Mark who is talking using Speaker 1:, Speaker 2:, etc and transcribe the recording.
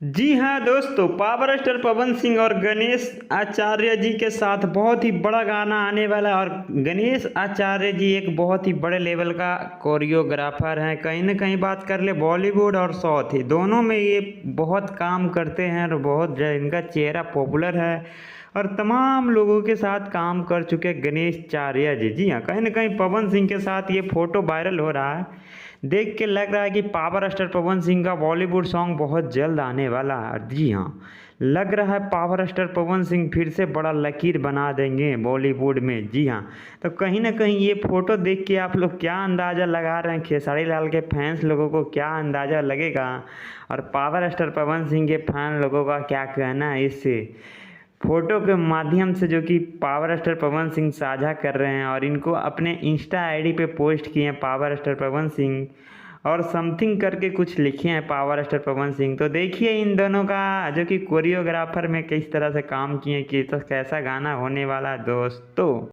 Speaker 1: जी हाँ दोस्तों, power star Pawan Singh और गणेश आचार्य जी के साथ बहुत ही बड़ा गाना आने वाला है। और गणेश आचार्य जी एक बहुत ही बड़े लेवल का कोरियोग्राफर हैं। कहीं ना कहीं बात कर ले बॉलीवुड और साउथ ही दोनों में ये बहुत काम करते हैं और बहुत इनका चेहरा पॉपुलर है और तमाम लोगों के साथ काम कर चुके गणेश आचार्य जी। जी हाँ, कहीं ना कहीं पवन सिंह के साथ ये फोटो वायरल हो रहा है। देख के लग रहा है कि पावर स्टार पवन सिंह का बॉलीवुड सॉन्ग बहुत जल्द आने वाला है। जी हाँ, लग रहा है पावर स्टार पवन सिंह फिर से बड़ा लकीर बना देंगे बॉलीवुड में। जी हाँ, तो कहीं ना कहीं ये फोटो देख के आप लोग क्या अंदाज़ा लगा रहे हैं, खेसारी लाल के फैंस लोगों को क्या अंदाज़ा लगेगा और पावर स्टार पवन सिंह के फैन लोगों का क्या कहना है इससे फोटो के माध्यम से जो कि पावर स्टार पवन सिंह साझा कर रहे हैं और इनको अपने इंस्टा आईडी पे पोस्ट किए हैं पावर स्टार पवन सिंह और समथिंग करके कुछ लिखे हैं पावर स्टार पवन सिंह। तो देखिए इन दोनों का जो कि कोरियोग्राफर में किस तरह से काम किए कि तो कैसा गाना होने वाला है दोस्तों।